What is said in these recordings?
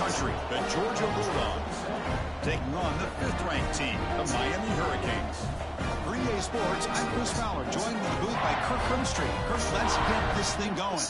country, the Georgia Bulldogs, taking on the 5th-ranked team, the Miami Hurricanes. For EA Sports, I'm Chris Fowler, joined in the booth by Kirk Herbstreit. Kirk, let's get this thing going.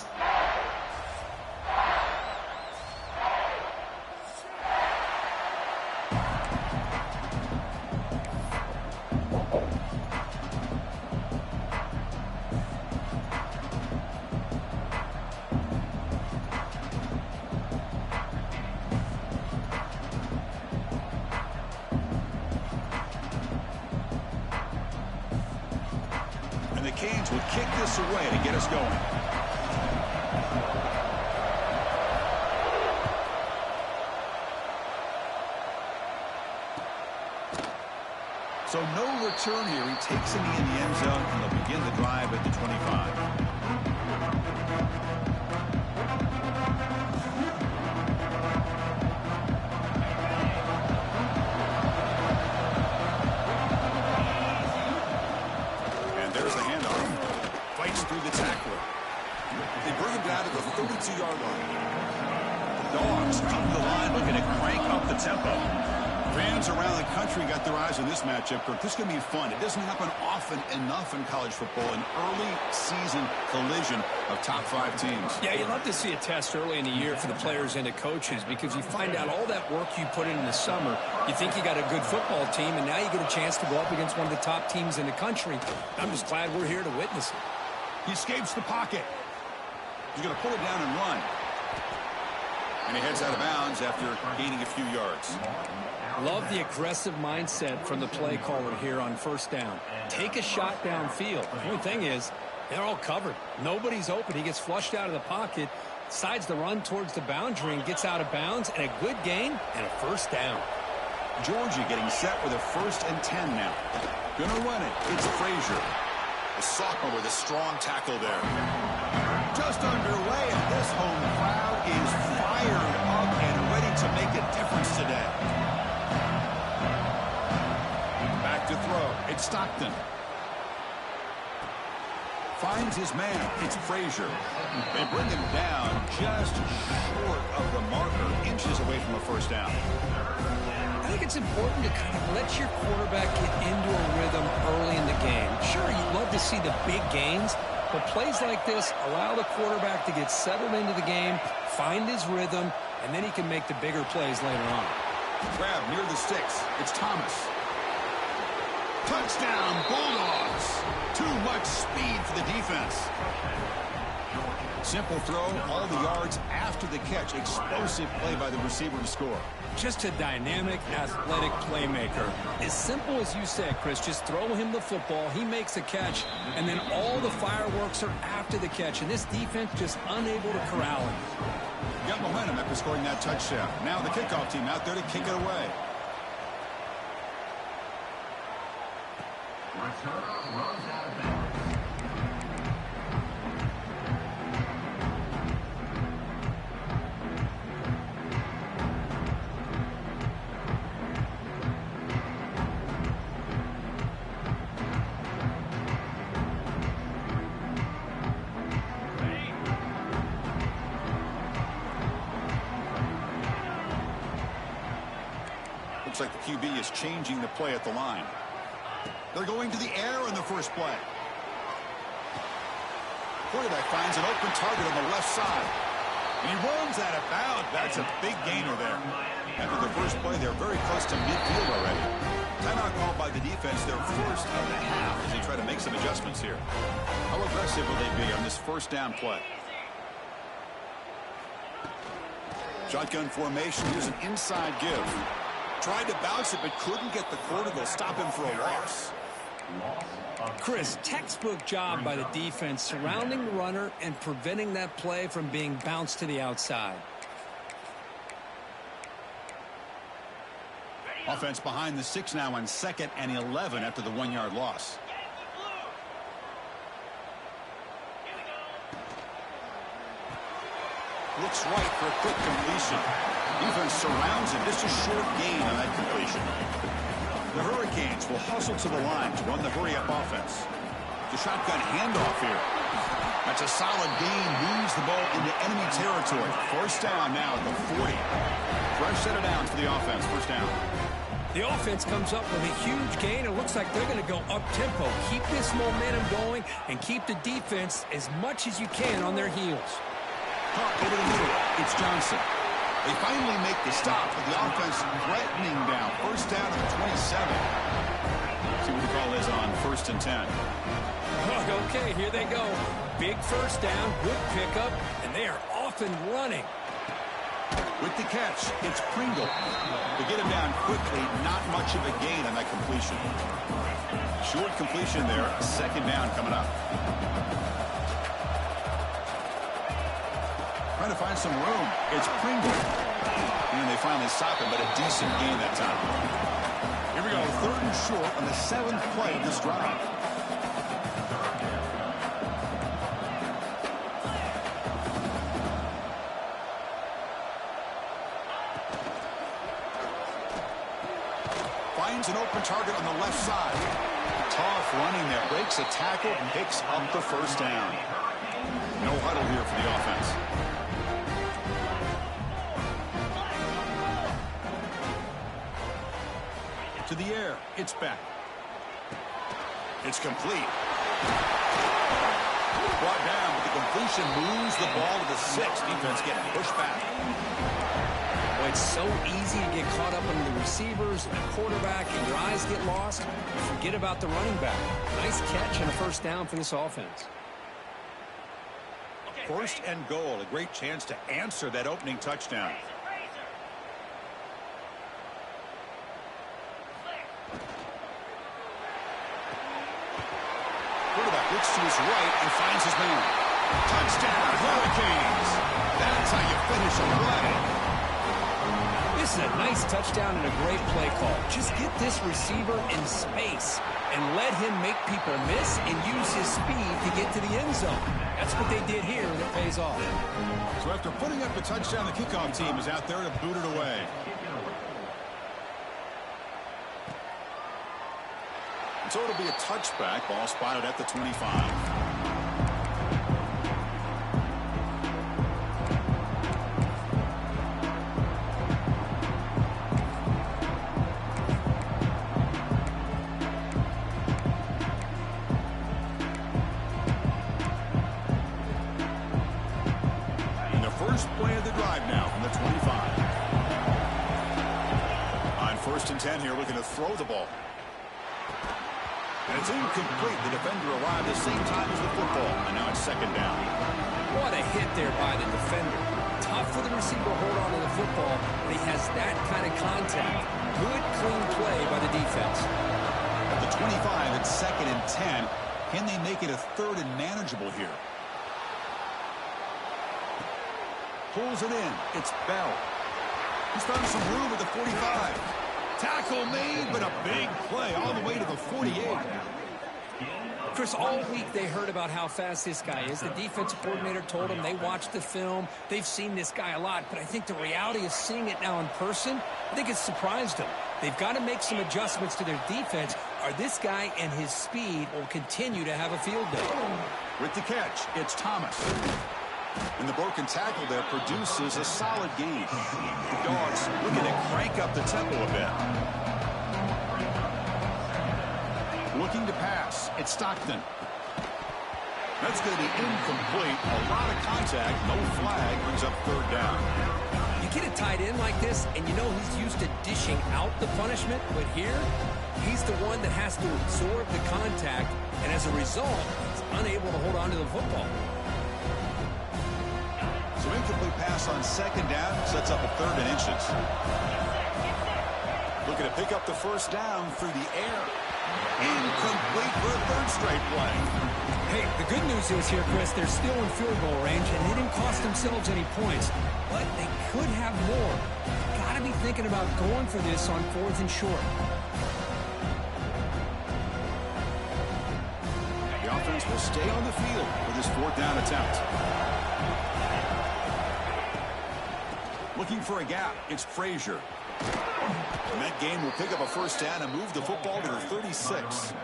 The Canes would kick this away to get us going. So no return here. He takes it in the end zone, and they'll begin the drive at the 25. Through the tackler. They bring him down to the 32-yard line. The Dogs come to the line looking to crank up the tempo. Fans around the country got their eyes on this matchup, Kirk. This is going to be fun. It doesn't happen often enough in college football, an early season collision of top 5 teams. Yeah, you love to see a test early in the year for the players and the coaches because you find out all that work you put in the summer. You think you got a good football team, and now you get a chance to go up against one of the top teams in the country. I'm just glad we're here to witness it. He escapes the pocket. He's going to pull it down and run. And he heads out of bounds after gaining a few yards. Love the aggressive mindset from the play caller here on first down. Take a shot downfield. The only thing is, they're all covered. Nobody's open. He gets flushed out of the pocket, decides to run towards the boundary and gets out of bounds, and a good gain and a first down. Georgia getting set with a 1st and 10 now. Gonna run it. It's Frazier. The sophomore with a strong tackle there. Just underway, and this home crowd is fired up and ready to make a difference today. Back to throw. It's Stockton. Finds his man. It's Frazier. They bring him down just short of the marker, inches away from a first down. I think it's important to kind of let your quarterback get into a rhythm early in the game. Sure, you love to see the big gains, but plays like this allow the quarterback to get settled into the game, find his rhythm, and then he can make the bigger plays later on. Grab near the sticks. It's Thomas. Touchdown, Bulldogs. Too much speed for the defense. Simple throw, all the yards after the catch. Explosive play by the receiver to score. Just a dynamic, athletic playmaker. As simple as you said, Chris, just throw him the football, he makes a catch, and then all the fireworks are after the catch, and this defense just unable to corral him. Got momentum after scoring that touchdown. Now the kickoff team out there to kick it away. Looks like the QB is changing the play at the line. They're going to the air in the first play. Quarterback finds an open target on the left side. And he runs out of bounds. That's a big gainer there. After the first play, they're very close to midfield already. Timeout called by the defense, their first of the half, as they try to make some adjustments here. How aggressive will they be on this first down play? Shotgun formation. Here's an inside give. Tried to bounce it, but couldn't get the quarter to stop him for a loss. Chris, textbook job by the defense surrounding the runner and preventing that play from being bounced to the outside. Offense behind the 6 now on 2nd and 11 after the 1-yard loss. Looks right for a quick completion. Defense surrounds him. Just a short gain on that completion. The Hurricanes will hustle to the line to run the hurry-up offense. The shotgun handoff here. That's a solid gain. Moves the ball into enemy territory. First down now at the 40. set of downs for the offense. First down. The offense comes up with a huge gain. It looks like they're going to go up-tempo. Keep this momentum going and keep the defense as much as you can on their heels. Over the middle. It's Johnson. They finally make the stop, but the offense threatening down. First down at the 27. See what we call this on 1st and 10. Okay, here they go. Big first down, good pickup, and they are off and running. With the catch, it's Pringle. They get him down quickly, not much of a gain on that completion. Short completion there, second down coming up. Trying to find some room. It's Pringle. And they finally stop him, but a decent gain that time. Here we go, 3rd and short on the 7th play of this drive. Finds an open target on the left side. Tough running there. Breaks a tackle and picks up the first down. No huddle here for the offense. To the air. It's back. It's complete. Brought down, but the completion moves the ball to the 6. Defense getting pushed back. Well, it's so easy to get caught up in the receivers and the quarterback, and your eyes get lost. You forget about the running back. Nice catch and a first down for this offense. 1st and goal. A great chance to answer that opening touchdown. Quarterback looks to his right and finds his man. Touchdown, Hurricanes. That's how you finish a play. This is a nice touchdown and a great play call. Just get this receiver in space and let him make people miss and use his speed to get to the end zone. That's what they did here, and it pays off. So after putting up a touchdown, the kickoff team is out there to boot it away. So it'll be a touchback. Ball spotted at the 25. First play of the drive now from the 25. On 1st and 10 here, looking to throw the ball. And it's incomplete. The defender arrived at the same time as the football. And now it's 2nd down. What a hit there by the defender. Tough for the receiver to hold on to the football, but he has that kind of contact. Good, clean play by the defense. At the 25, it's 2nd and 10. Can they make it a 3rd and manageable here? Pulls it in. It's Bell. He's found some room at the 45. Tackle made, but a big play all the way to the 48. Chris, all week they heard about how fast this guy is. The defensive coordinator told them they watched the film. They've seen this guy a lot, but I think the reality of seeing it now in person, I think it's surprised them. They've got to make some adjustments to their defense, or this guy and his speed will continue to have a field day. With the catch, it's Thomas. And the broken tackle there produces a solid gain. The Dogs looking to crank up the tempo a bit. Looking to pass. It's Stockton. That's going to be incomplete. A lot of contact. No flag. Brings up 3rd down. You get a tight end like this, and you know he's used to dishing out the punishment. But here, he's the one that has to absorb the contact. And as a result, he's unable to hold on to the football. So incomplete pass on 2nd down sets up a 3rd and inches. Looking to pick up the first down through the air. Incomplete for a 3rd straight play. Hey, the good news is here, Chris, they're still in field goal range, and they didn't cost themselves any points. But they could have more. Got to be thinking about going for this on 4th and short. The offense will stay on the field with this 4th down attempt. Looking for a gap. It's Frazier. And that game will pick up a first down and move the football to the 36.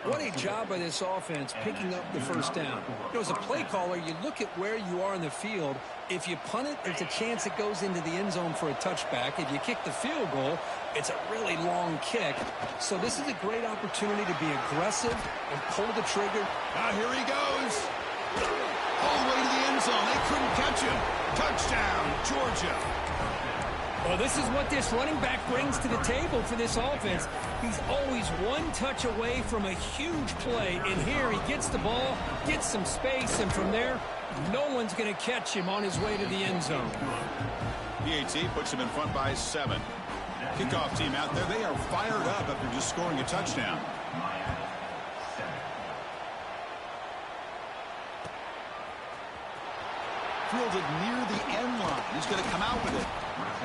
What a job by this offense picking up the first down. You know, as a play caller, you look at where you are in the field. If you punt it, there's a chance it goes into the end zone for a touchback. If you kick the field goal, it's a really long kick. So this is a great opportunity to be aggressive and pull the trigger. Now here he goes. All the way to the end zone. They couldn't catch him. Touchdown, Georgia. Well, this is what this running back brings to the table for this offense. He's always one touch away from a huge play. And here he gets the ball, gets some space, and from there, no one's going to catch him on his way to the end zone. PAT puts him in front by 7. Kickoff team out there. They are fired up after just scoring a touchdown. Fielded near the end line. He's going to come out with it.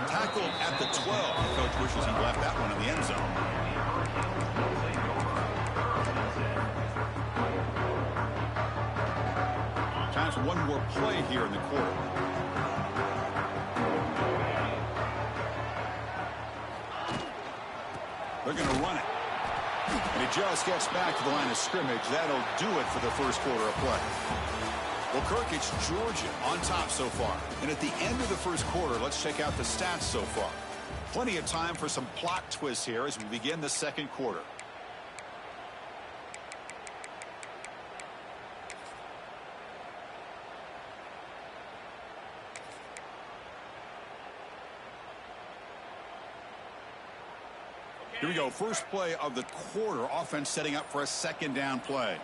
Tackled at the 12. The coach wishes he left that one in the end zone. Time for one more play here in the quarter. They're going to run it. And he just gets back to the line of scrimmage. That'll do it for the first quarter of play. Well, Kirk, it's Georgia on top so far. And at the end of the first quarter, let's check out the stats so far. Plenty of time for some plot twists here as we begin the second quarter. Here we go. First play of the quarter. Offense setting up for a second down play.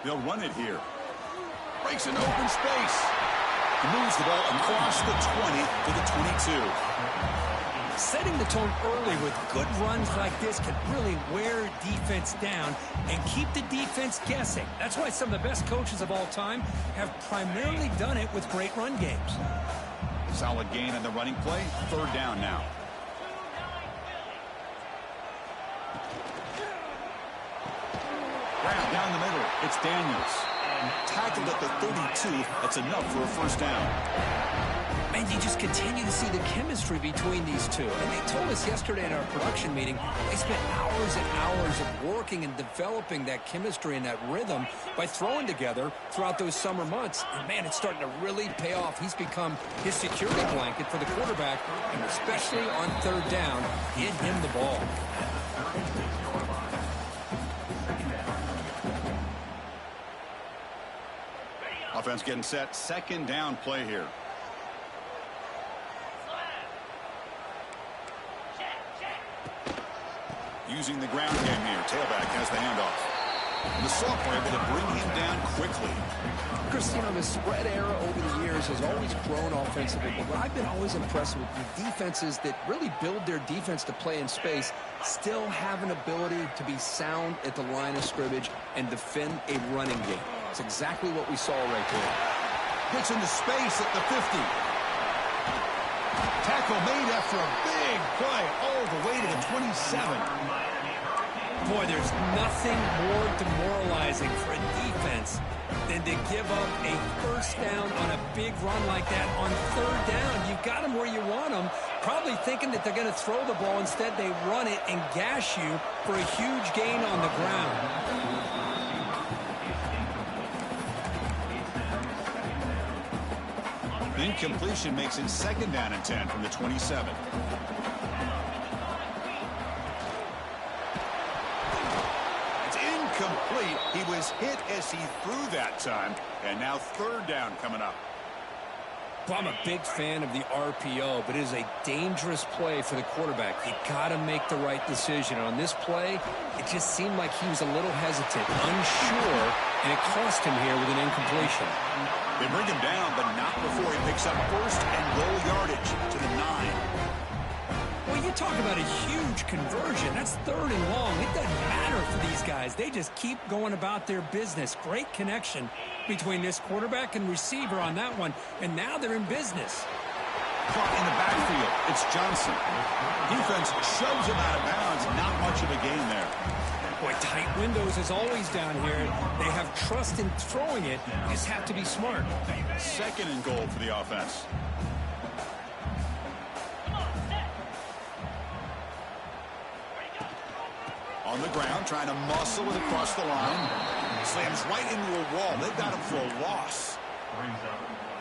They'll run it here. Breaks an open space. He moves the ball across the 20 to the 22. Setting the tone early with good runs like this can really wear defense down and keep the defense guessing. That's why some of the best coaches of all time have primarily done it with great run games. Solid gain in the running play. Third down now. Down the middle, it's Daniels. Tackled at the 32. That's enough for a first down. And you just continue to see the chemistry between these two. And they told us yesterday in our production meeting, they spent hours and hours of working and developing that chemistry and that rhythm by throwing together throughout those summer months. And, man, it's starting to really pay off. He's become his security blanket for the quarterback, and especially on third down, get him the ball. Offense getting set. Second down play here. Using the ground game here. Tailback has the handoff. And the sophomore able to bring him down quickly. Chris, you know, the spread era over the years has always grown offensively, but what I've been always impressed with the defenses that really build their defense to play in space still have an ability to be sound at the line of scrimmage and defend a running game. It's exactly what we saw right there. Gets into space at the 50. Tackle made after a big play all the way to the 27. Boy, there's nothing more demoralizing for a defense than to give up a first down on a big run like that on third down. You've got them where you want them, probably thinking that they're going to throw the ball. Instead, they run it and gash you for a huge gain on the ground. Incompletion makes it second down and 10 from the 27. It's incomplete. He was hit as he threw that time. And now third down coming up. Well, I'm a big fan of the RPO, but it is a dangerous play for the quarterback. You got to make the right decision. On this play, it just seemed like he was a little hesitant, unsure, and it cost him here with an incompletion. They bring him down, but not before he picks up first and goal yardage to the 9. Well, you talk about a huge conversion. That's third and long. It doesn't matter for these guys. They just keep going about their business. Great connection between this quarterback and receiver on that one, and now they're in business. Caught in the backfield. It's Johnson. Defense shoves him out of bounds. Not much of a gain there. Boy, tight windows as always down here. They have trust in throwing it. You just have to be smart. Second and goal for the offense. On the ground, trying to muscle it across the line. Slams right into a wall. They've got him for a loss.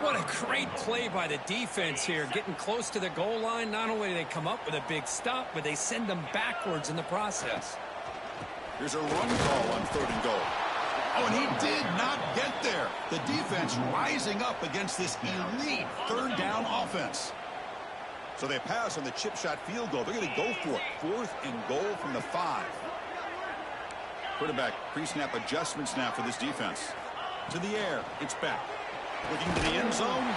What a great play by the defense here. Getting close to the goal line, not only do they come up with a big stop, but they send them backwards in the process. Here's a run call on 3rd and goal. Oh, and he did not get there. The defense rising up against this elite 3rd down offense. So they pass on the chip shot field goal. They're going to go for it. 4th and goal from the 5. Quarterback pre-snap adjustment snap for this defense. To the air. It's back. Looking to the end zone.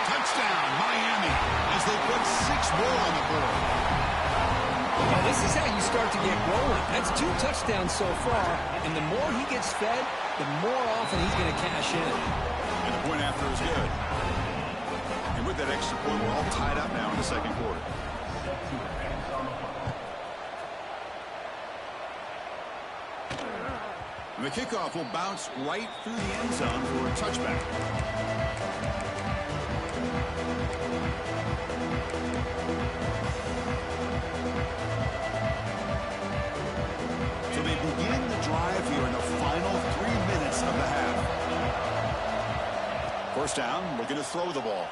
Touchdown, Miami, as they put 6 more on the board. Well, this is how you start to get rolling. That's 2 touchdowns so far, and the more he gets fed, the more often he's going to cash in. And the point after is good. And with that extra point, we're all tied up now in the 2nd quarter. And the kickoff will bounce right through the end zone for a touchback. So they begin the drive here in the final 3 minutes of the half. 1st down, looking to throw the ball.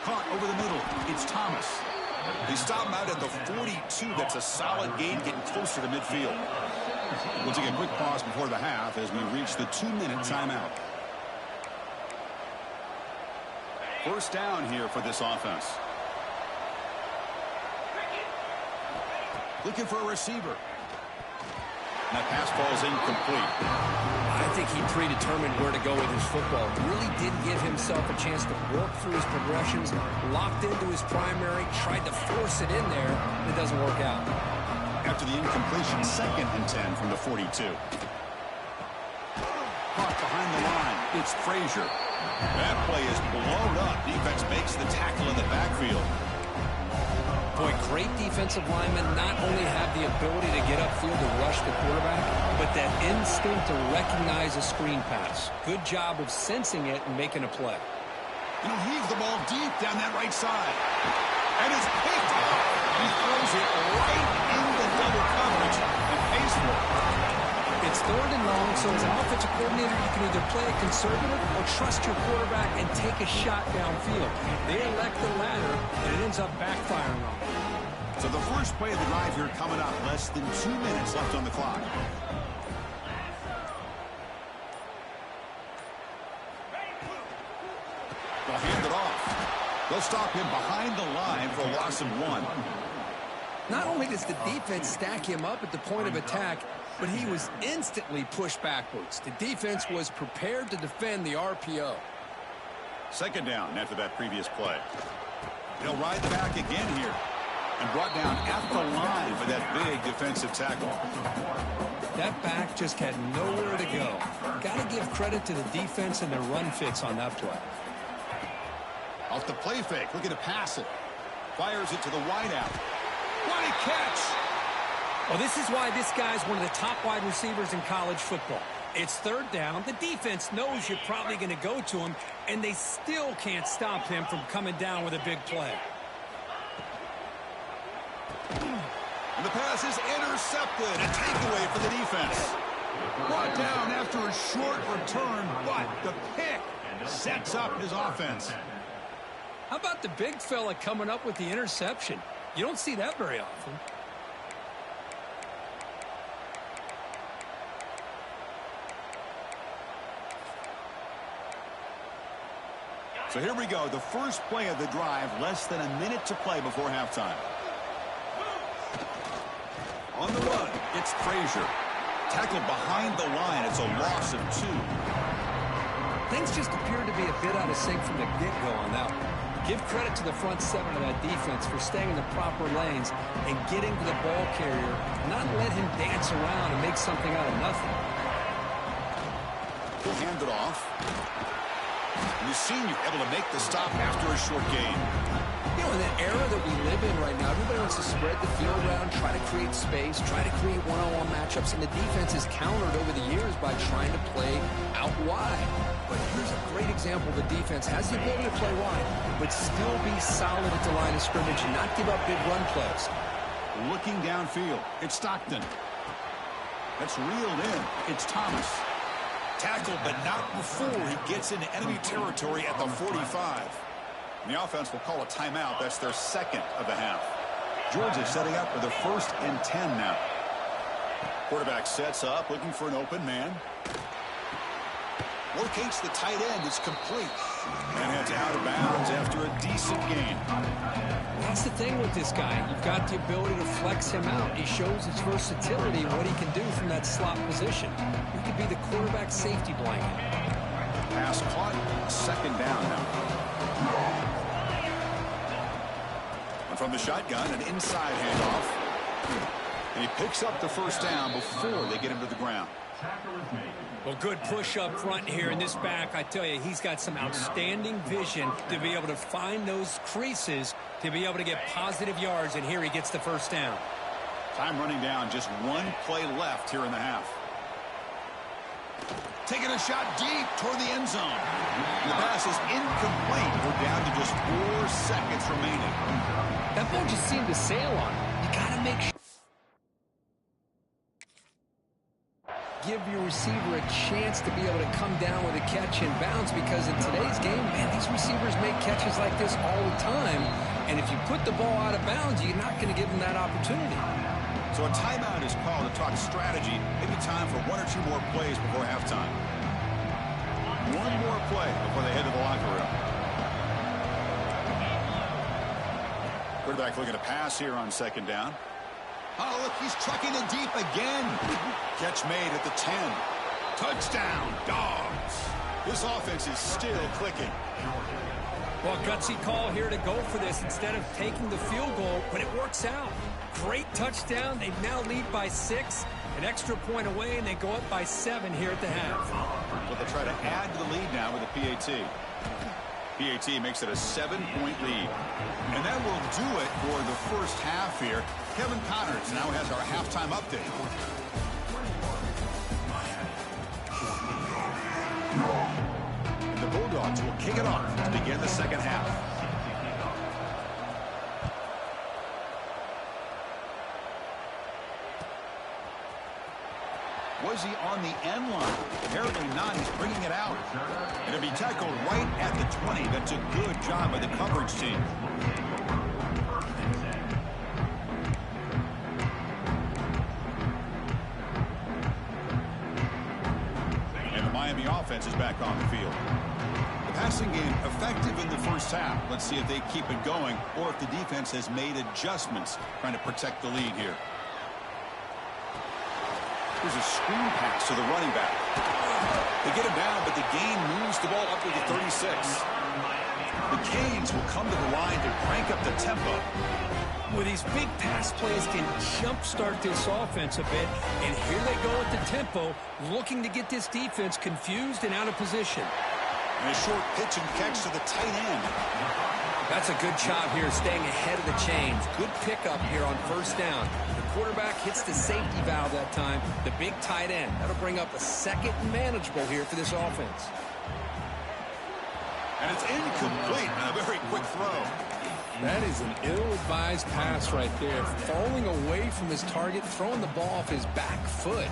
Caught over the middle. It's Thomas. They stop him out at the 42. That's a solid gain, getting closer to midfield. We'll take a quick pause before the half as we reach the 2-minute timeout. 1st down here for this offense. Looking for a receiver. And that pass falls incomplete. I think he predetermined where to go with his football. Really did give himself a chance to work through his progressions, locked into his primary, tried to force it in there, and it doesn't work out. After the incompletion, 2nd and 10 from the 42. Caught behind the line. It's Frazier. That play is blown up. Defense makes the tackle in the backfield. Boy, great defensive linemen not only have the ability to get upfield to rush the quarterback, but that instinct to recognize a screen pass. Good job of sensing it and making a play. And he'll heave the ball deep down that right side. And it's picked up. He throws it right into double coverage and pays for it. It's 3rd and long, so as an offensive coordinator, you can either play it conservative or trust your quarterback and take a shot downfield. They elect the latter, and it ends up backfiring on them. So the first play of the drive here coming up, less than 2 minutes left on the clock. They'll hand it off. They'll stop him behind the line for a loss of 1. Not only does the defense stack him up at the point of attack, but he was instantly pushed backwards. The defense was prepared to defend the RPO. 2nd down after that previous play. They'll ride the back again here. And brought down at the line for that big defensive tackle. That back just had nowhere to go. Got to give credit to the defense and their run fits on that play. Off the play fake, looking to pass it. Fires it to the wideout. What a catch! Well, this is why this guy's one of the top wide receivers in college football. It's 3rd down. The defense knows you're probably going to go to him, and they still can't stop him from coming down with a big play. And the pass is intercepted. A takeaway for the defense. Brought down after a short return, but the pick sets up his offense. How about the big fella coming up with the interception? You don't see that very often. So here we go. The first play of the drive, less than a minute to play before halftime. On the run, it's Frazier. Tackled behind the line. It's a loss of 2. Things just appeared to be a bit out of sync from the get-go on that one. Give credit to the front 7 of that defense for staying in the proper lanes and getting to the ball carrier, not let him dance around and make something out of nothing. He'll hand it off. And the senior able to make the stop after a short gain. You know, in the era that we live in right now, everybody wants to spread the field around, try to create space, try to create one-on-one matchups, and the defense is countered over the years by trying to play out wide. But here's a great example. The defense has the ability to play wide, but still be solid at the line of scrimmage and not give up big run plays. Looking downfield, it's Stockton. That's reeled in. It's Thomas. Tackled, but not before he gets into enemy territory at the 45. And the offense will call a timeout. That's their second of the half. Georgia setting up for the 1st and 10 now. Quarterback sets up, looking for an open man. Locates the tight end. It's complete. And heads out of bounds after a decent gain. That's the thing with this guy. You've got the ability to flex him out. He shows his versatility, what he can do from that slot position. He could be the quarterback safety blanket. Pass caught. 2nd down now. And from the shotgun, an inside handoff. And he picks up the 1st down before they get him to the ground. Well, good push up front here in this back. I tell you, he's got some outstanding vision to be able to find those creases to be able to get positive yards, and here he gets the 1st down. Time running down, just 1 play left here in the half. Taking a shot deep toward the end zone. The pass is incomplete. We're down to just 4 seconds remaining. That ball just seemed to sail on him. You got to make sure. Give your receiver a chance to be able to come down with a catch in bounds, because in today's game, man, these receivers make catches like this all the time. And if you put the ball out of bounds, you're not going to give them that opportunity. So a timeout is called to talk strategy. Maybe time for 1 or 2 more plays before halftime. 1 more play before they head to the locker room. Quarterback looking to pass here on 2nd down. Oh, look, he's trucking it deep again. Catch made at the 10. Touchdown, Dogs. This offense is still clicking. Well, gutsy call here to go for this instead of taking the field goal, but it works out. Great touchdown. They now lead by 6. An extra point away, and they go up by 7 here at the half. But they try to add to the lead now with a PAT. PAT makes it a 7-point lead. And that will do it for the 1st half here. Kevin Connors now has our halftime update. And the Bulldogs will kick it off to begin the 2nd half. Was he on the end line? Apparently not. He's bringing it out. And it'll be tackled right at the 20. That's a good job by the coverage team. And the Miami offense is back on the field. The passing game effective in the 1st half. Let's see if they keep it going or if the defense has made adjustments trying to protect the lead here. Here's a screen pass to the running back. They get him down, but the gain moves the ball up to the 36. The Canes will come to the line to crank up the tempo. Well, these big pass plays can jumpstart this offense a bit, and here they go at the tempo, looking to get this defense confused and out of position. And a short pitch and catch to the tight end. That's a good job here, staying ahead of the chains. Good pickup here on 1st down. The quarterback hits the safety valve that time. The big tight end. That'll bring up a 2nd and manageable here for this offense. And it's incomplete on a very quick throw. That is an ill-advised pass right there. Falling away from his target, throwing the ball off his back foot.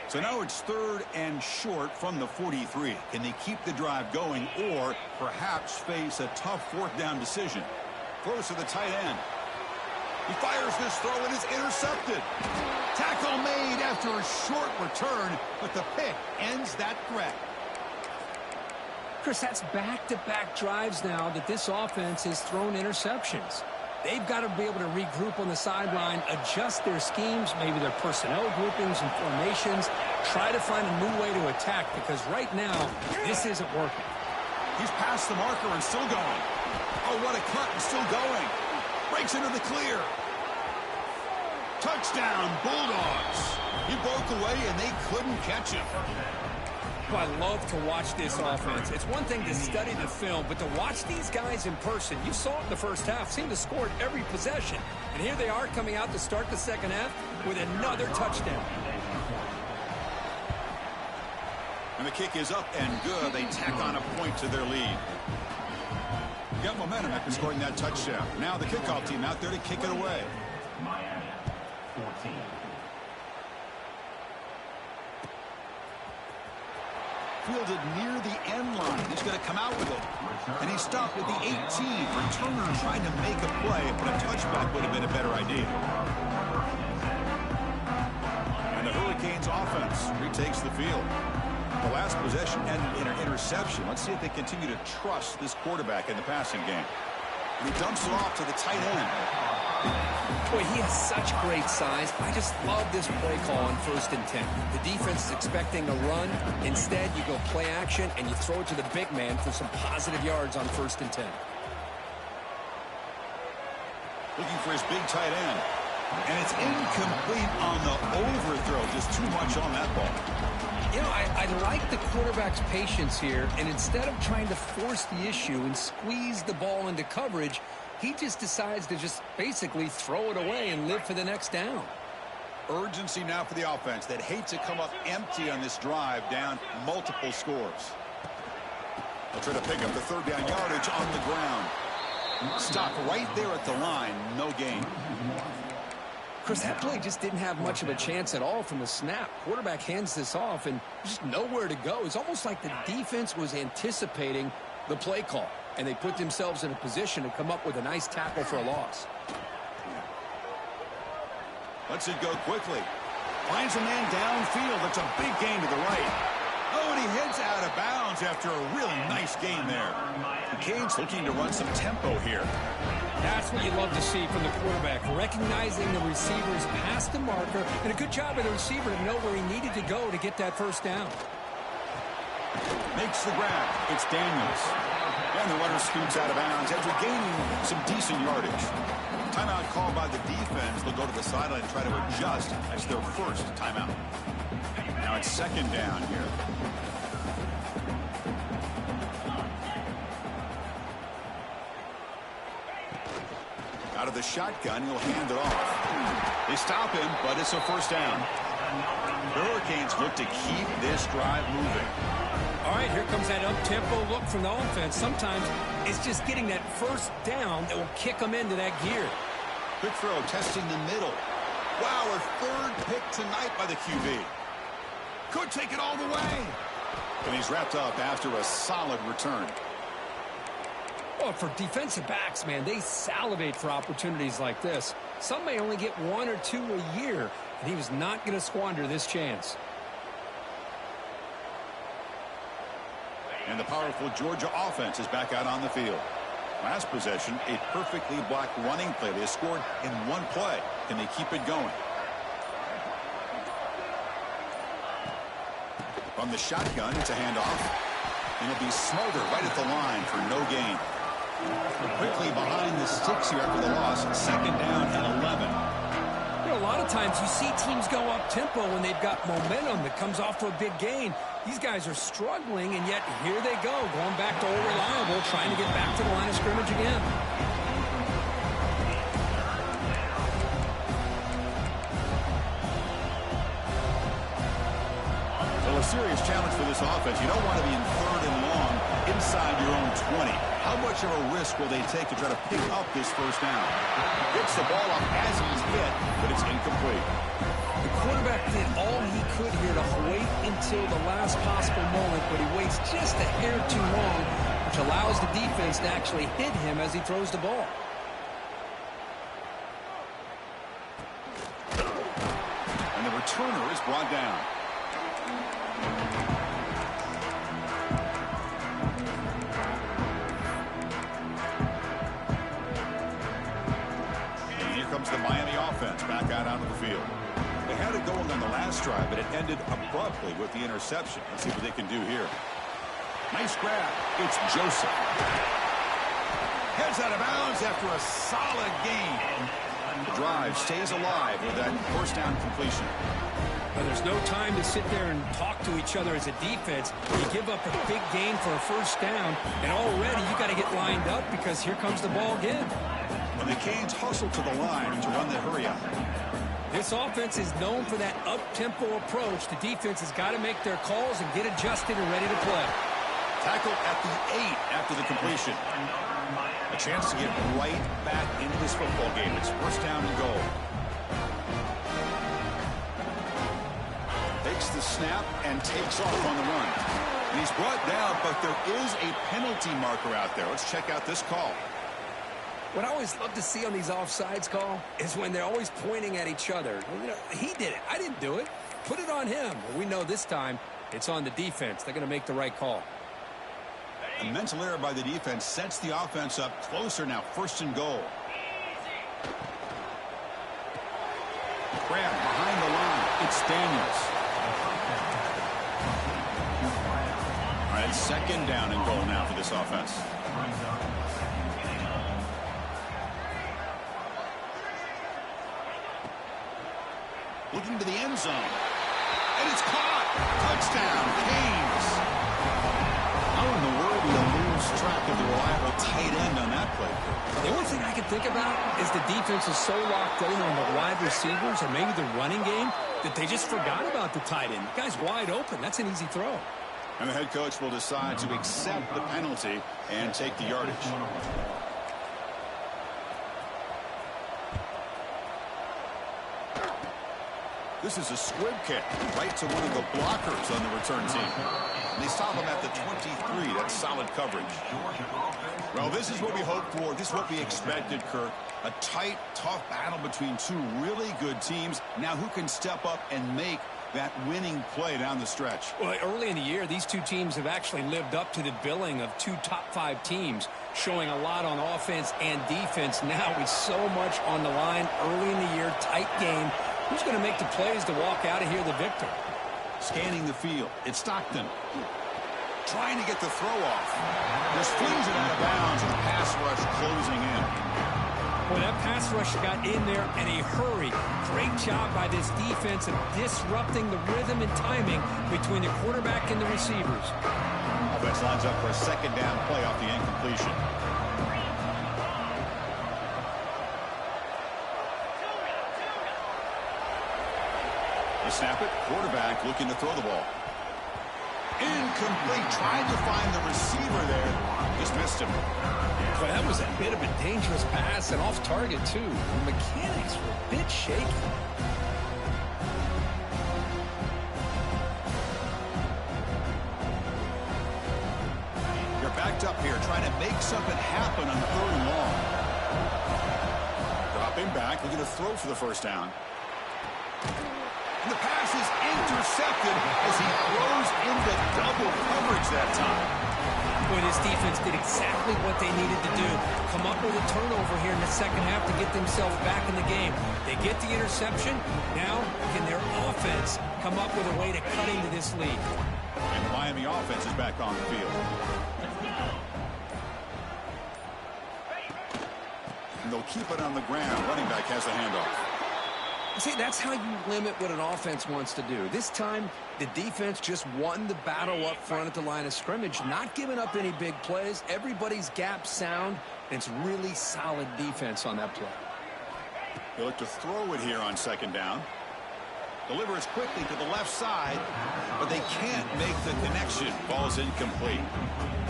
So now it's 3rd and short from the 43. Can they keep the drive going or perhaps face a tough 4th down decision? Throws to the tight end. He fires this throw and is intercepted. Tackle made after a short return, but the pick ends that threat. Chris, that's back-to-back drives now that this offense has thrown interceptions. They've got to be able to regroup on the sideline, adjust their schemes, maybe their personnel groupings and formations, try to find a new way to attack, because right now, this isn't working. He's past the marker and still going. Oh, what a cut, and still going. Breaks into the clear. Touchdown, Bulldogs. He broke away, and they couldn't catch him. I love to watch this offense. It's one thing to study the film, but to watch these guys in person, you saw it in the 1st half, seemed to score at every possession. And here they are coming out to start the 2nd half with another touchdown. And the kick is up and good. They tack on a point to their lead. Got momentum after scoring that touchdown. Now the kickoff team out there to kick it away. Miami, 14. Fielded near the end line. He's going to come out with it. And he's stopped at the 18. Returner trying to make a play, but a touchback would have been a better idea. And the Hurricanes offense retakes the field. The last possession ended in an interception. Let's see if they continue to trust this quarterback in the passing game. And he dumps it off to the tight end. Boy, he has such great size. I just love this play call on 1st and 10. The defense is expecting a run. Instead, you go play action, and you throw it to the big man for some positive yards on 1st and 10. Looking for his big tight end. And it's incomplete on the overthrow. Just too much on that ball. You know, I like the quarterback's patience here, and instead of trying to force the issue and squeeze the ball into coverage, he just decides to just basically throw it away and live for the next down. Urgency now for the offense that hates to come up empty on this drive, down multiple scores. They'll try to pick up the 3rd down yardage on the ground. Stop right there at the line, no gain. Of course, that play just didn't have much of a chance at all from the snap. Quarterback hands this off and just nowhere to go. It's almost like the defense was anticipating the play call, and they put themselves in a position to come up with a nice tackle for a loss. Lets it go quickly. Finds a man downfield. It's a big gain to the right. Oh, and he heads out of bounds after a really nice gain there. The Canes looking to run some tempo here. That's what you love to see from the quarterback, recognizing the receiver's past the marker, and a good job of the receiver to know where he needed to go to get that 1st down. Makes the grab. It's Daniels. And the runner scoots out of bounds after gaining some decent yardage. Timeout called by the defense. They'll go to the sideline and try to adjust as their 1st timeout. Now it's 2nd down here. Out of the shotgun, he'll hand it off. They stop him, but it's a 1st down. The Hurricanes look to keep this drive moving. All right, here comes that up-tempo look from the offense. Sometimes it's just getting that 1st down that will kick them into that gear. Quick throw, testing the middle. Wow, a 3rd pick tonight by the QB. Could take it all the way. And he's wrapped up after a solid return. Well, for defensive backs, man, they salivate for opportunities like this. Some may only get 1 or 2 a year, and he was not going to squander this chance. And the powerful Georgia offense is back out on the field. Last possession, a perfectly blocked running play. They scored in 1 play. Can they keep it going? From the shotgun, it's a handoff. And it'll be Smolder right at the line for no gain. Quickly behind the sticks here after the loss. 2nd down and 11. You know, a lot of times you see teams go up-tempo when they've got momentum that comes off to a big gain. These guys are struggling, and yet here they go, going back to old reliable, trying to get back to the line of scrimmage again. Well, a serious challenge for this offense. You don't want to be in 3rd and long inside your own 20. How much of a risk will they take to try to pick up this 1st down? Gets the ball up as he's hit, but it's incomplete. The quarterback did all he could here to wait until the last possible moment, but he waits just a hair too long, which allows the defense to actually hit him as he throws the ball. And the returner is brought down. And here comes the Miami offense back out onto the field. They had it going on the last drive, but it ended abruptly with the interception. Let's see what they can do here. Nice grab. It's Joseph. Heads out of bounds after a solid gain. The drive stays alive with that 1st down completion. Well, there's no time to sit there and talk to each other as a defense. You give up a big gain for a 1st down, and already you got to get lined up because here comes the ball again. When the Canes hustle to the line to run the hurry-up. This offense is known for that up-tempo approach. The defense has got to make their calls and get adjusted and ready to play. Tackle at the 8 after the completion. A chance to get right back into this football game. It's first down and goal. Takes the snap and takes off on the run. And he's brought down, but there is a penalty marker out there. Let's check out this call. What I always love to see on these offsides call is when they're always pointing at each other. You know, he did it. I didn't do it. Put it on him. Well, we know this time it's on the defense. They're going to make the right call. A mental error by the defense sets the offense up closer now. First and goal. Graham behind the line. It's Daniels. All right, second down and goal now for this offense. Looking to the end zone. And it's caught. Touchdown, Canes. How in the world do you lose track of the reliable tight end on that play? The only thing I can think about is the defense is so locked in on the wide receivers or maybe the running game that they just forgot about the tight end. The guy's wide open. That's an easy throw. And the head coach will decide to accept the penalty and take the yardage. This is a squib kick right to one of the blockers on the return team. And they stop him at the 23. That's solid coverage. Well, this is what we hoped for. This is what we expected, Kirk. A tight, tough battle between two really good teams. Now who can step up and make that winning play down the stretch? Well, early in the year, these two teams have actually lived up to the billing of two top-5 teams, showing a lot on offense and defense. Now with so much on the line early in the year, tight game. Who's going to make the plays to walk out of here the victor? Scanning the field. It's Stockton. Trying to get the throw off. Just flings it out of bounds with the pass rush closing in. Boy, that pass rush got in there in a hurry. Great job by this defense of disrupting the rhythm and timing between the quarterback and the receivers. Offense lines up for a second down play off the incompletion. They snap it. Quarterback looking to throw the ball. Incomplete. Trying to find the receiver there. Just missed him. Boy, that was a bit of a dangerous pass and off target, too. The mechanics were a bit shaky. You're backed up here trying to make something happen on 3rd and long. Dropping back, looking to throw for the first down. And the pass is intercepted as he throws into double coverage that time. Boy, this defense did exactly what they needed to do. Come up with a turnover here in the second half to get themselves back in the game. They get the interception. Now, can their offense come up with a way to cut into this lead? And the Miami offense is back on the field. And they'll keep it on the ground. Running back has the handoff. See, that's how you limit what an offense wants to do. This time, the defense just won the battle up front at the line of scrimmage, not giving up any big plays. Everybody's gap sound, and it's really solid defense on that play. They look to throw it here on second down. Delivers quickly to the left side, but they can't make the connection. Ball's incomplete.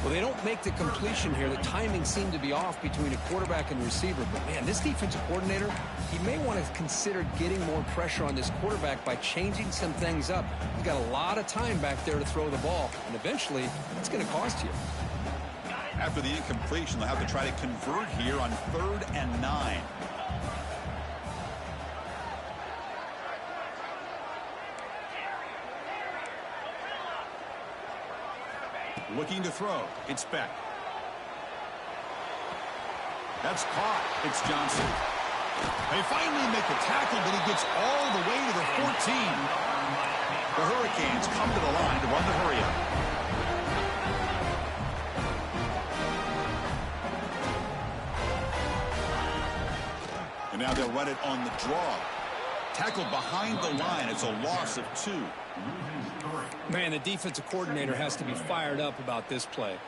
Well, they don't make the completion here. The timing seemed to be off between a quarterback and receiver. But, man, this defensive coordinator, he may want to consider getting more pressure on this quarterback by changing some things up. He's got a lot of time back there to throw the ball, and eventually it's going to cost you. After the incompletion, they'll have to try to convert here on 3rd and 9. Looking to throw. It's Beck. That's caught. It's Johnson. They finally make the tackle, but he gets all the way to the 14. The Hurricanes come to the line to run the hurry-up. And now they'll run it on the draw. Tackled behind the line. It's a loss of 2. Man, the defensive coordinator has to be fired up about this play.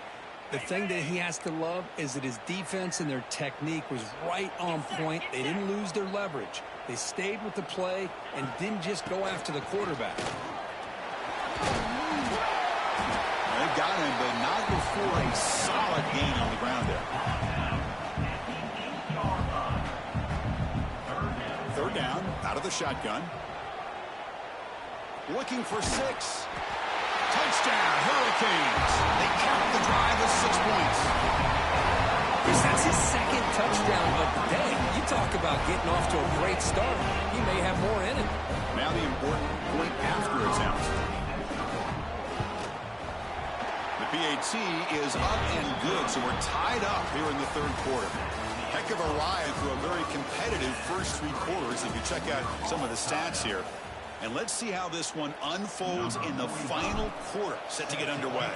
The thing that he has to love is that his defense and their technique was right on point. They didn't lose their leverage. They stayed with the play and didn't just go after the quarterback. They got him, but not before for a solid gain on the ground there. Third down, out of the shotgun. Looking for 6. Touchdown, Hurricanes. They cap the drive with 6 points. That's his second touchdown of the day. You talk about getting off to a great start. He may have more in it. Now the important point after attempt. The PAT is up and good, so we're tied up here in the third quarter. Heck of a ride through a very competitive first 3 quarters if you check out some of the stats here. And let's see how this one unfolds in the final quarter, set to get underway.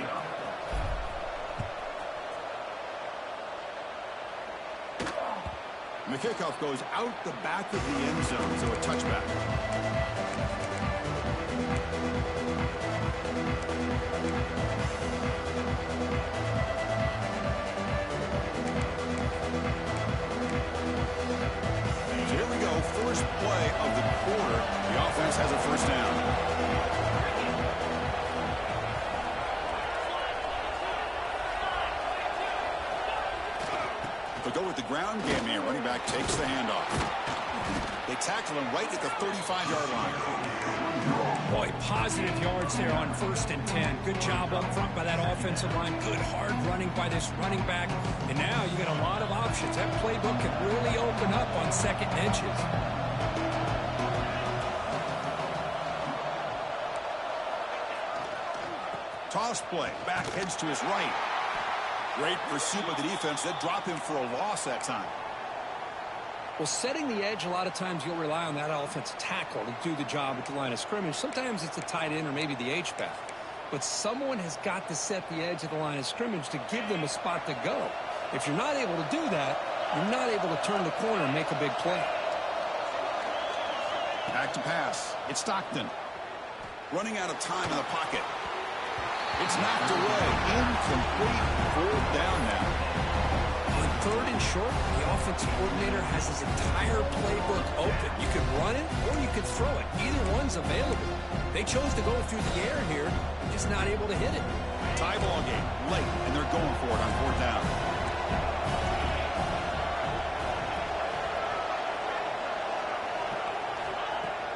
And the kickoff goes out the back of the end zone, so a touchback. So here we go, first play of the quarter. The offense has a first down. They'll go with the ground game here. Running back takes the handoff. They tackle him right at the 35-yard line. Boy, positive yards there on 1st and 10. Good job up front by that offensive line. Good hard running by this running back. And now you got a lot of options. That playbook can really open up on 2nd and inches. Toss play. Back heads to his right. Great pursuit of the defense. That dropped him for a loss that time. Well, setting the edge, a lot of times you'll rely on that offensive tackle to do the job at the line of scrimmage. Sometimes it's the tight end or maybe the H-back. But someone has got to set the edge of the line of scrimmage to give them a spot to go. If you're not able to do that, you're not able to turn the corner and make a big play. Back to pass. It's Stockton. Running out of time in the pocket. It's knocked away. Incomplete. 4th down now. On 3rd and short, the offensive coordinator has his entire playbook open. You can run it or you can throw it. Either one's available. They chose to go through the air here, just not able to hit it. Tie ball game late, and they're going for it on 4th down.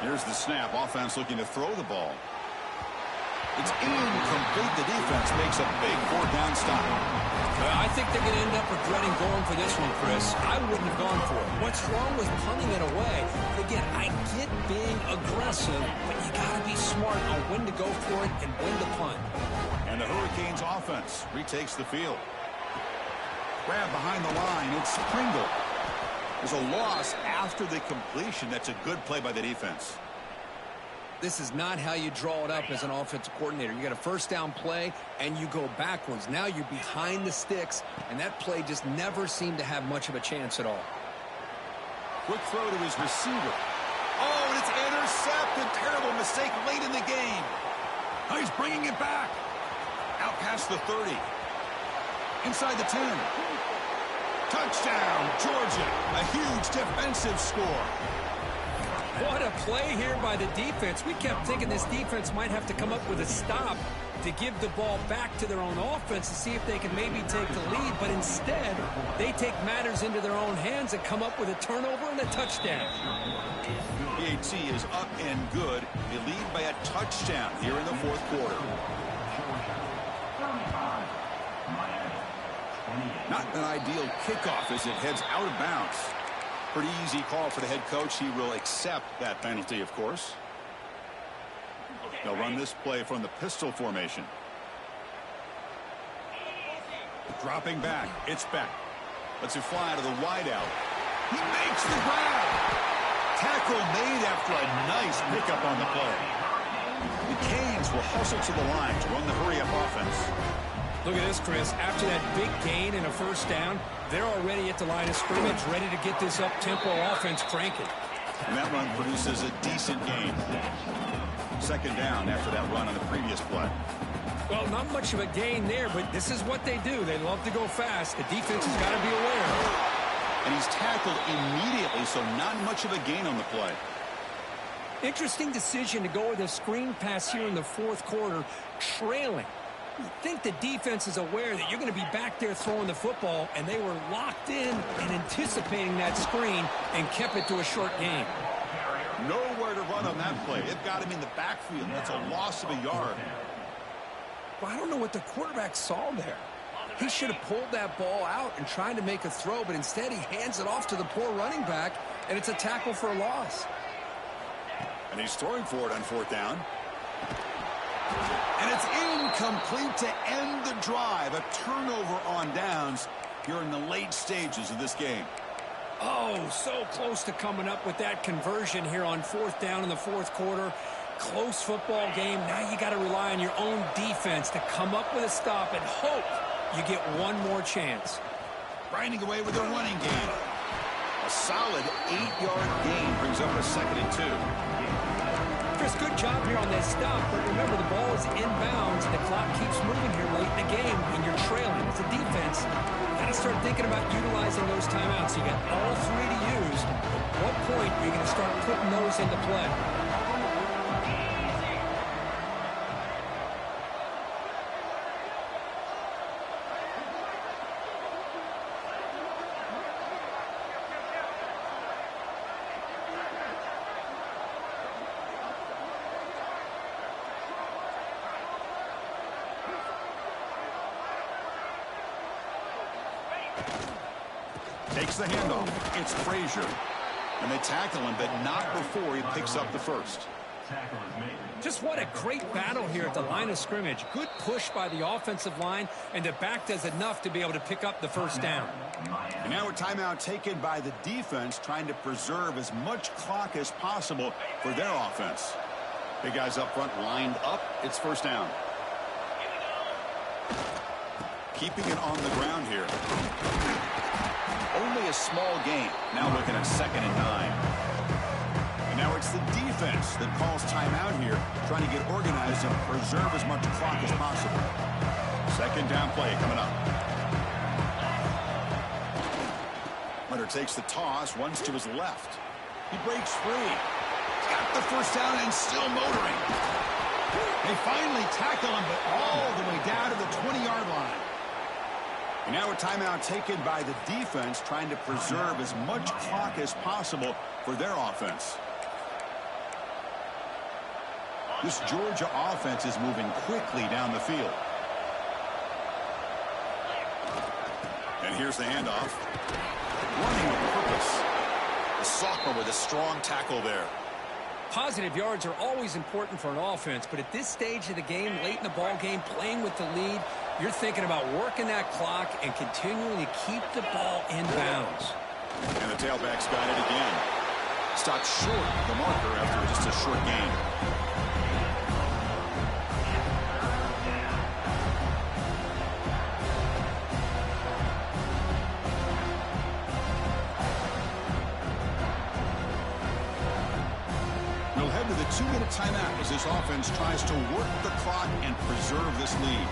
Here's the snap. Offense looking to throw the ball. It's incomplete. The defense makes a big 4th down stop. I think they're going to end up regretting going for this one, Chris. I wouldn't have gone for it. What's wrong with punting it away? Again, I get being aggressive, but you got to be smart on when to go for it and when to punt. And the Hurricanes offense retakes the field. Grab behind the line. It's Pringle. There's a loss after the completion. That's a good play by the defense. This is not how you draw it up as an offensive coordinator. You got a 1st down play, and you go backwards. Now you're behind the sticks, and that play just never seemed to have much of a chance at all. Quick throw to his receiver. Oh, and it's intercepted. Terrible mistake late in the game. Oh, he's bringing it back. Out past the 30. Inside the 10. Touchdown, Georgia. A huge defensive score. What a play here by the defense. We kept thinking this defense might have to come up with a stop to give the ball back to their own offense to see if they can maybe take the lead. But instead, they take matters into their own hands and come up with a turnover and a touchdown. PAT is up and good. They lead by a touchdown here in the 4th quarter. Not an ideal kickoff as it heads out of bounds. Pretty easy call for the head coach. He will accept that penalty, of course. They'll run this play from the pistol formation. Dropping back. It's back. Lets it fly to the wideout. He makes the grab. Tackle made after a nice pickup on the play. The Canes will hustle to the line to run the hurry-up offense. Look at this, Chris. After that big gain and a 1st down, they're already at the line of scrimmage, ready to get this up-tempo offense cranking. And that run produces a decent gain. 2nd down after that run on the previous play. Well, not much of a gain there, but this is what they do. They love to go fast. The defense has got to be aware. And he's tackled immediately, so not much of a gain on the play. Interesting decision to go with a screen pass here in the 4th quarter, trailing. I think the defense is aware that you're going to be back there throwing the football, and they were locked in and anticipating that screen and kept it to a short gain. Nowhere to run on that play. It got him in the backfield. That's a loss of a yard. Well, I don't know what the quarterback saw there. He should have pulled that ball out and tried to make a throw, but instead he hands it off to the poor running back, and it's a tackle for a loss. And he's throwing for it on fourth down. And it's incomplete to end the drive. A turnover on downs here in the late stages of this game. Oh, so close to coming up with that conversion here on fourth down in the fourth quarter. Close football game. Now you got to rely on your own defense to come up with a stop and hope you get one more chance. Grinding away with a running game. A solid 8-yard gain brings up a 2nd and 2. Chris, good job here on this stop, but remember the ball is inbounds. The clock keeps moving here late in the game, and you're trailing. As a defense, you got to start thinking about utilizing those timeouts. You got all 3 to use. At what point are you going to start putting those into play? Takes the handoff. It's Frazier. And they tackle him, but not before he picks up the first. Just what a great battle here at the line of scrimmage. Good push by the offensive line, and the back does enough to be able to pick up the first down. And now a timeout taken by the defense, trying to preserve as much clock as possible for their offense. Big guys up front lined up. It's first down. Keeping it on the ground here. Only a small gain. Now looking at 2nd and 9. And now it's the defense that calls timeout here, trying to get organized and preserve as much clock as possible. 2nd down play coming up. Hunter takes the toss, runs to his left. He breaks free. Got the first down and still motoring. They finally tackle him, but all the way down to the 20-yard line. And now a timeout taken by the defense, trying to preserve as much clock as possible for their offense. This Georgia offense is moving quickly down the field. And here's the handoff. Running with purpose. The sophomore with a strong tackle there. Positive yards are always important for an offense, but at this stage of the game, late in the ball game, playing with the lead, you're thinking about working that clock and continuing to keep the ball in bounds. And the tailback's got it again. Stopped short of the marker after just a short gain. We'll head to the 2-minute timeout as this offense tries to work the clock and preserve this lead.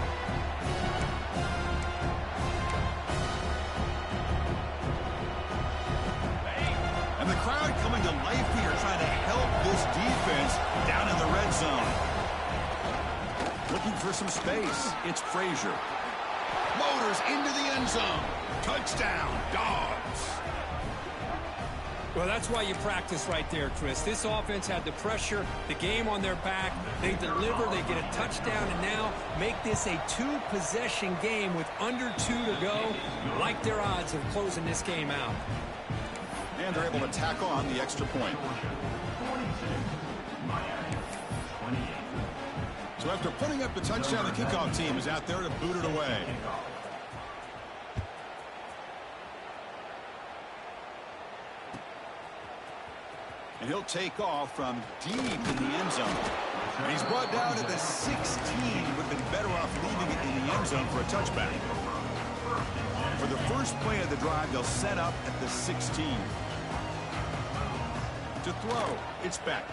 And the crowd coming to life here, trying to help this defense down in the red zone. Looking for some space. It's Frazier. Motors into the end zone. Touchdown, Dogs. Well, that's why you practice right there, Chris. This offense had the pressure, the game on their back. They deliver, they get a touchdown, and now make this a 2-possession game with under 2 to go. Like their odds of closing this game out. And they're able to tack on the extra point. So after putting up the touchdown, the kickoff team is out there to boot it away. And he'll take off from deep in the end zone. And he's brought down at the 16. Would have been better off leaving it in the end zone for a touchback. For the first play of the drive, they'll set up at the 16. To throw, it's Beck.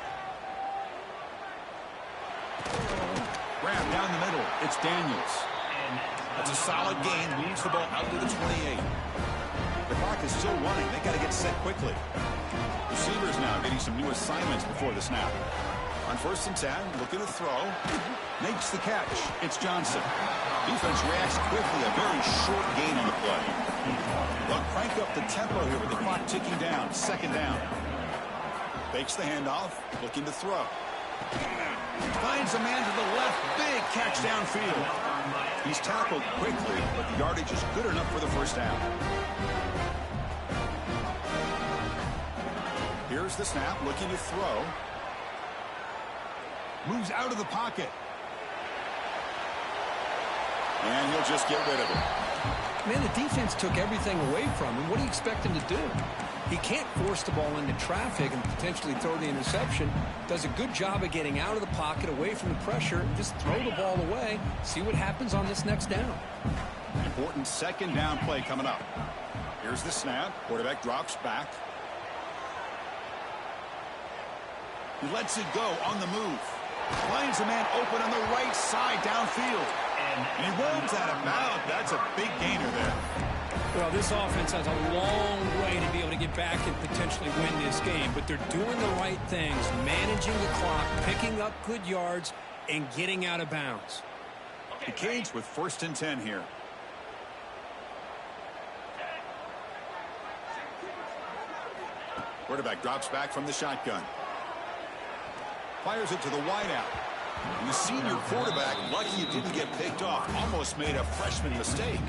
Grab down the middle, it's Daniels. That's a solid gain, moves the ball out to the 28. The clock is still running. They got to get set quickly. Receivers now getting some new assignments before the snap. On 1st and 10, looking to throw. Makes the catch. It's Johnson. Defense reacts quickly. A very short gain on the play. They'll crank up the tempo here with the clock ticking down. 2nd down. Fakes the handoff. Looking to throw. Finds a man to the left. Big catch downfield. He's tackled quickly, but the yardage is good enough for the 1st down. Here's the snap. Looking to throw. Moves out of the pocket. And he'll just get rid of it. Man, the defense took everything away from him. What do you expect him to do? He can't force the ball into traffic and potentially throw the interception. Does a good job of getting out of the pocket, away from the pressure. Just throw the ball away. See what happens on this next down. Important 2nd down play coming up. Here's the snap. Quarterback drops back. He lets it go on the move. Finds a man open on the right side downfield. And he runs out of bounds. That's a big gainer there. Well, this offense has a long way to be able to get back and potentially win this game, but they're doing the right things, managing the clock, picking up good yards, and getting out of bounds. The Canes with 1st and 10 here. Quarterback drops back from the shotgun. Fires it to the wideout. And the senior quarterback, lucky it didn't get picked off, almost made a freshman mistake.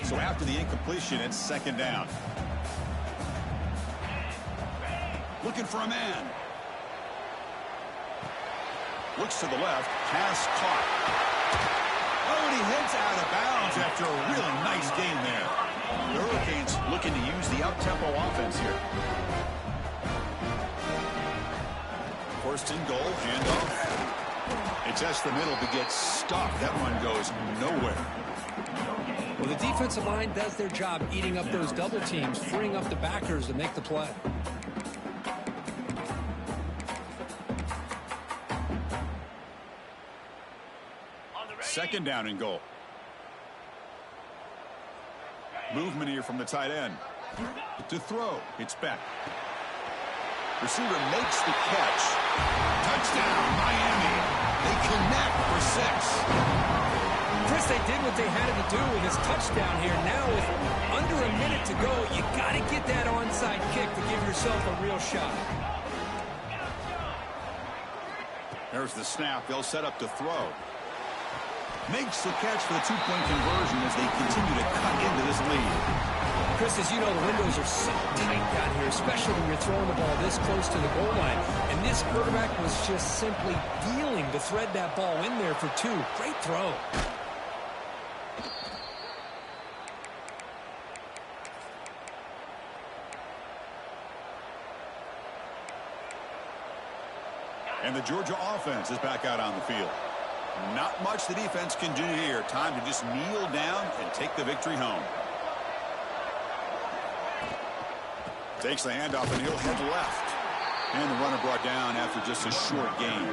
So after the incompletion, it's 2nd down. Looking for a man. Looks to the left. Pass caught. Oh, and he heads out of bounds after a really nice gain there. The Hurricanes looking to use the up-tempo offense here. 1st and goal. Handoff. It tests the middle but gets stopped. That one goes nowhere. Well, the defensive line does their job eating up those double teams, freeing up the backers to make the play. Second down and goal. Movement here from the tight end. To throw. It's back. Receiver makes the catch. Touchdown, Miami. They connect for 6. Chris, they did what they had to do with his touchdown here. Now with under a minute to go, you got to get that onside kick to give yourself a real shot. There's the snap. They'll set up to throw. Makes the catch for the 2-point conversion as they continue to cut into this lead. Chris, as you know, the windows are so tight down here, especially when you're throwing the ball this close to the goal line. And this quarterback was just simply dealing to thread that ball in there for 2. Great throw. And the Georgia offense is back out on the field. Not much the defense can do here. Time to just kneel down and take the victory home. Takes the handoff and he'll head left. And the runner brought down after just a short gain.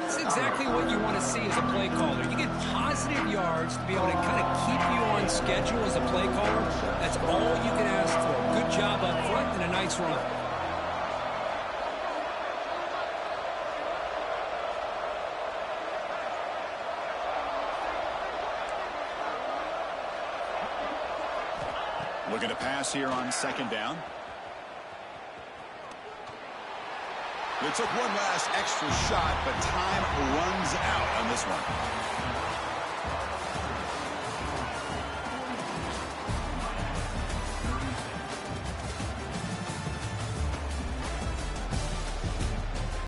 That's exactly what you want to see as a play caller. You get positive yards to be able to kind of keep you on schedule as a play caller. That's all you can ask for. Good job up front and a nice run. Looking to pass here on 2nd down. They took one last extra shot, but time runs out on this one.